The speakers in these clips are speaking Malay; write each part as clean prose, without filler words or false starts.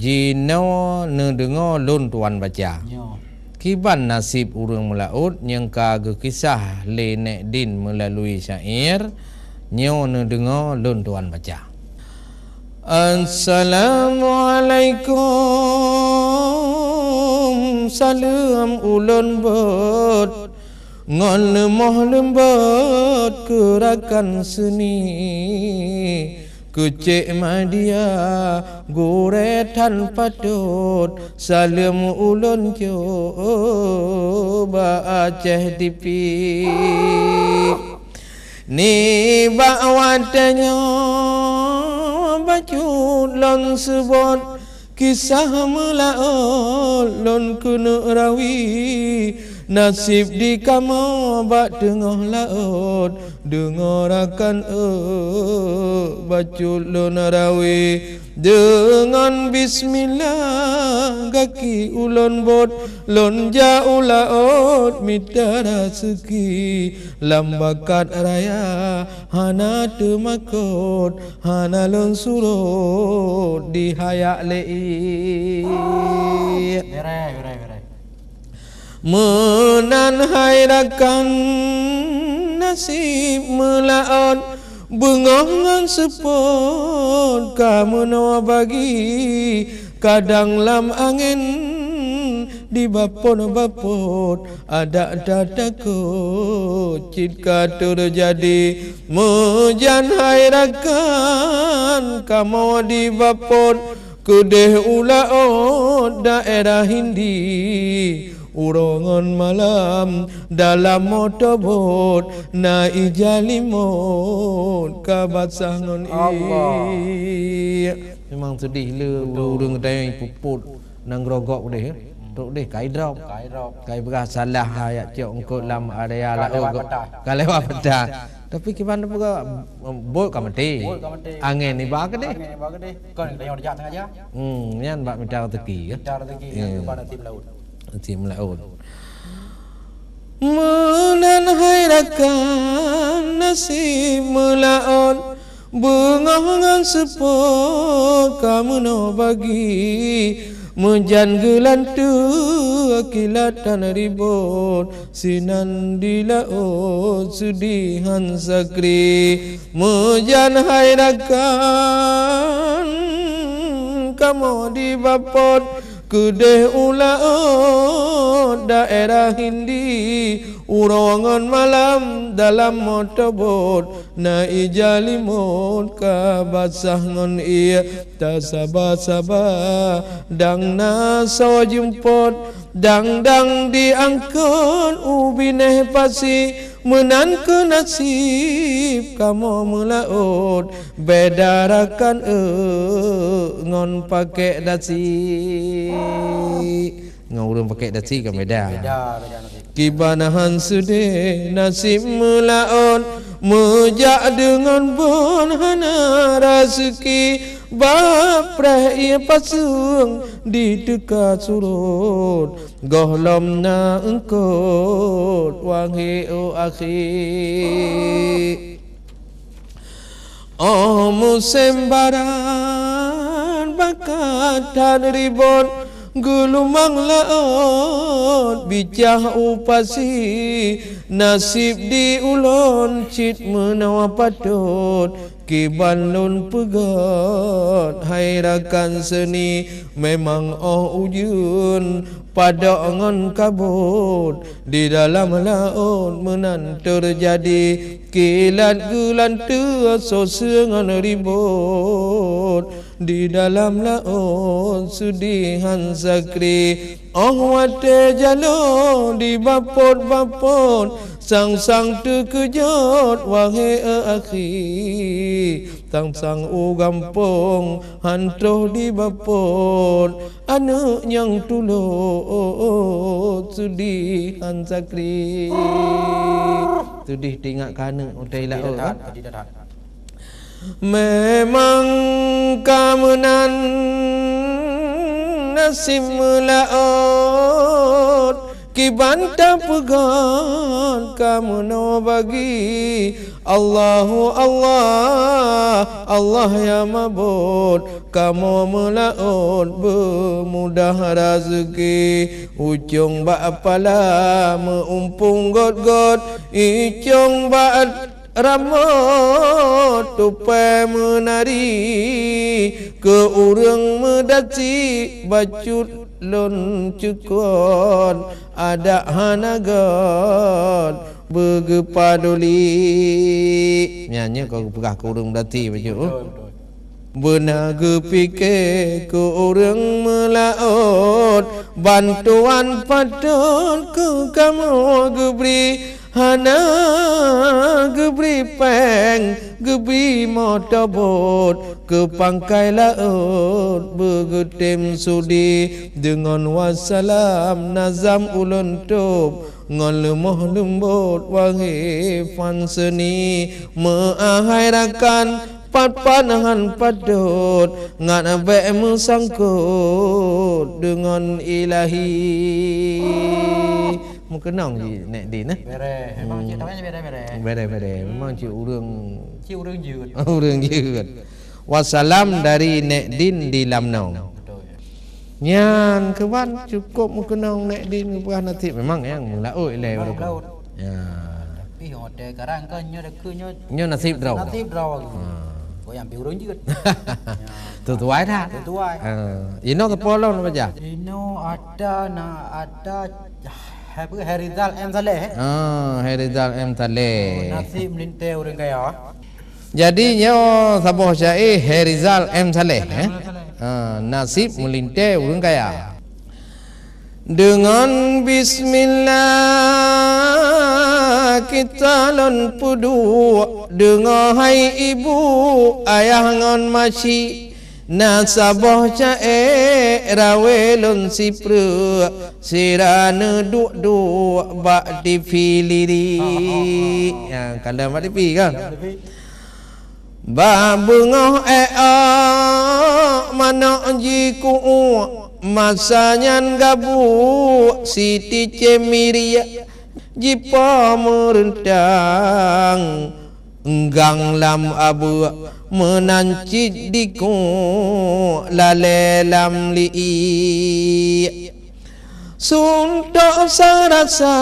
Jino dengar lun tuan baca. Kiban nasib urang melaut yang kaga kisah le nek din melalui syair nyo dengar lun tuan baca. Assalamualaikum salam ulun bot ngon lemah lembut gerakan seni kucik madia goretan patut salam ulun coba Aceh dipi ni bawatannya baju lon sebut kisah melaut lon kunu rawi nasib di kamu bak tengah laut dengarkan baju lon rawi dengan bismillah kaki ulun bot lon jauh laut mita rezeki lambakat raya hana temakut hana lon surut di hayak lei menan hairakan nasib melaut bengongan sepot kamu no bagi kadang lam angin di bapot ada takut jika terjadi mujan hairakan kamu di bapot kudeh ulaut daerah Hindi urongan malam dalam motorbot na ijalimot kabatsangon memang sedih le urang dai puput nang grogok deh tok deh kai drop kai beras salah ayat cok engko lam area la kalewa pedah tapi gimana pula bot ka mati angin ni ba ke deh kon tengok dia tengah aja nyan bak minta rezeki pada tim laut tim laut menan hairakan nasib melaut bengangan sepot kamu no bagi menjan gelantu kilatan ribut sinan di laut sudihan sakri menjan hairakan kamu di bapot kudeh ulaut daerah Hindi urongan malam dalam motorbot na ijalimut kabasah ngon ia tak sabar dang na so jemput dang diangkut ubineh pasi menan ke nasib kamu melaut bedarakan ngon pakai dasi ngurung pakai dasi kan beda kibanahan sude nasib melaut mejak dengan bon hana rezeki bapreh ia pasung di dekat surut gohlom na engkot wangi akhi musim baran bakatan ribut gulumang laut bicah upasi nasib di ulon cit menawa patut kiban lun pegat hairakan seni memang ujun pada angan kabut di dalam laut menan terjadi kilat gelantu sosengan ribut di dalam laut sudihan sakri wate jalo di bapot sang terkejut wahai akhi sang gampung hantuh di bapot anak yang tulus sudihan sakri sudih tinggal kana utai laut memang kamunan nasib melaut kibanta pegang kamu no bagi Allah ya mabud kamu melaut bermudah rezeki ujung bak pala meumpung got-got icung bak ramot tupai menari ke urang medati bacut lon cukon ada hanagot begepaduli nyanyi kau pegah ke urang medati baju benar gepike ke orang melaut bantuan patut ke kamu geberi hana geberi peng geberi motorbot ke pangkai laut begetem sudi dengan wassalam nazam ulun tub ngon lemah lembut wangi fan seni mengakhirakan panangan padut ngan abe musangkut dengan ilahi mukenang ji nek din bere memang cik tawanya bere memang cik urang jeut urang jeut wassalam dari nek din di lamnau nyan kewan cukup mukenang nek din buah nanti memang yang melaut le ya tapi hotel karang kan nyo dak nyo nasib draw có yang biểu ứng chứ từ tuổi tha từ tuổi ino ke polo no baca ino ada Herizal M Saleh Herizal M Saleh nasib melinte orang kaya jadi nyo saboh syai Herizal M Saleh nasib melinte orang kaya dengan bismillah kita lon pudu dengan hai ibu ayah ngon maci nasabah cae rawe lon sipre sirane duk bak di filiri ya kalau bak di pi kan ba bungoh mana jiku masanya gabu Siti Cemiria jipa merentang enggang lam abu menancit diku lale lam li suntok sarasa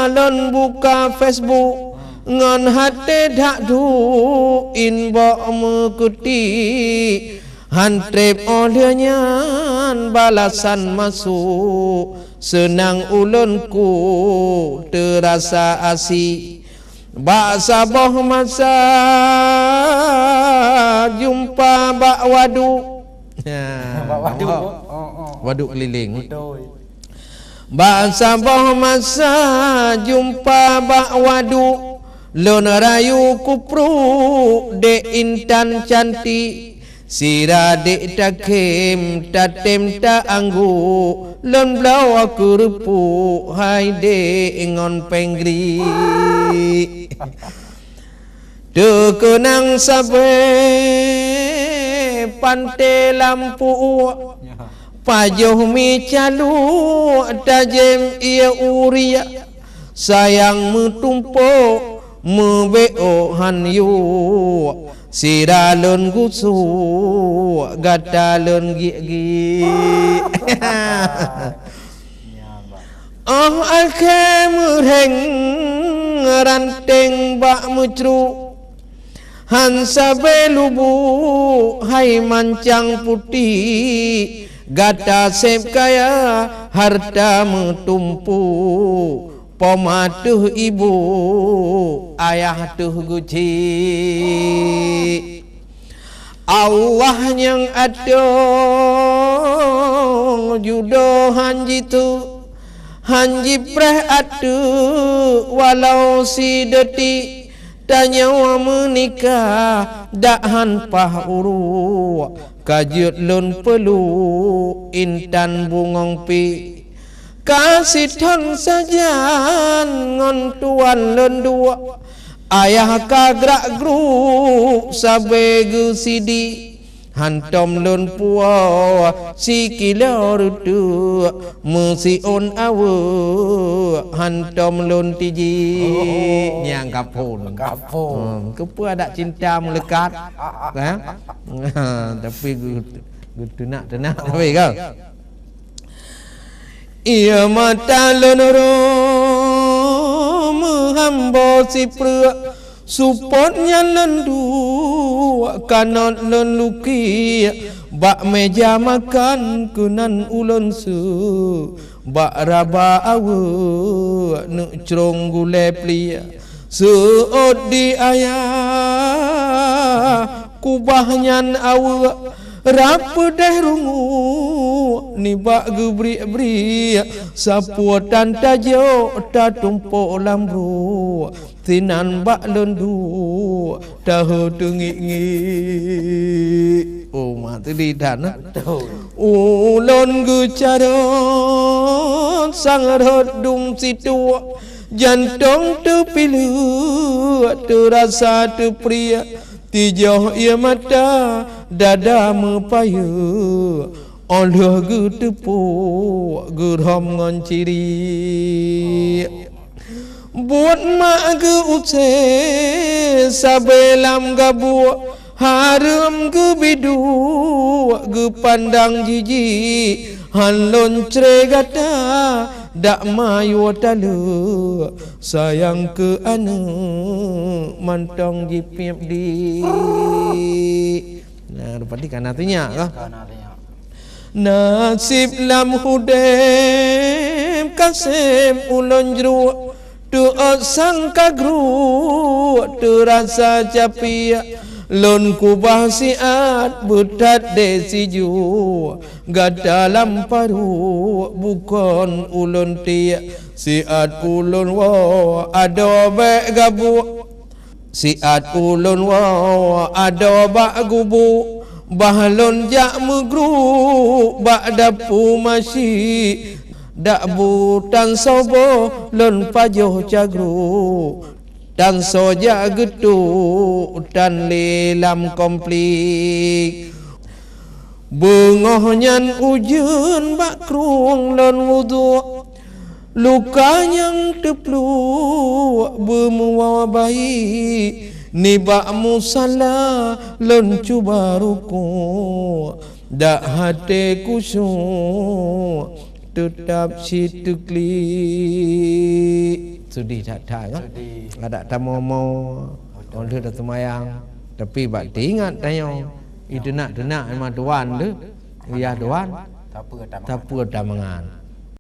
lon buka Facebook ngon hati dak du inbox mekuti hantrep olehnya balasan masuk senang ulunku terasa asik bak saboh masa jumpa bak waduk waduk keliling bak saboh masa jumpa bak waduk lon rayu kupru de intan cantik sira dek takem tatem ta anggu lon blau aku repu hai de ngon penggri de kenang sabe pante lampu pajoh mi calu tajem ia uria sayang metumpuk mebeo han yu siralun gusu gadalun gi alkemureng ranteng bak mucru hansa belubu hai mancang putih gata sep kaya harta metumpu pomatuh ibu ayah tuh guci Allah yang ada judo hanji tu hanji preh atu walau si detik tanya menikah dak han pah uru kajut lun pelu intan bungong pi kasih ton sajan ngon tuan lendua ayah kagrak gru sabe gu sidi hantom lon puo si kilo rutu musi on awu hantom lon tiji nyang kapun kepu ada cinta melekat kan tapi tenak tapi kau ia mata lon rom hambo si pru supotnya lendu kanot len luki bak meja makan kunan ulun su bak raba awu nuk crong gule plia seot di ayah kubahnya awu rapa deh rungu ni bak gebri-bri sapu tan tajo ta tumpuk lambu tinan bak lendu tahu tengi-ngi oh mak tadi dan ulon gucaron sang rodung situ jantung terpilu terasa terpria tijoh ia mata dada mepayu Allah gu tepu gerom ngon ciri buat mak gu uce sabelam gabu harum gu bidu gu pandang jiji halon cregata dak mayu talu sayang ke anu mantong jipiap di nah rupati kan artinya kah nasib lam hudem kasem ulon jru tu sang kagru tu rasa capia lon kubah siat butat desiju gad dalam paru bukan ulun tia siat ulun wa ado be gabu siat ulun wa ado ba gubu bahlon jak megru ba dapu masih dak butan sobo lon pajoh cagru dan soja getu dan lelam komplik bengohnyan ujun bak krung lon wudu luka yang teplu bermuwa bayi ni bak musalla lon cuba ruku dak hati kusyuk tetap situ klik sudi tak kan ada tamu mau orang dah semayang tapi bak ingat tanya itu nak emang tuan tu ya tuan tak apa dah mangan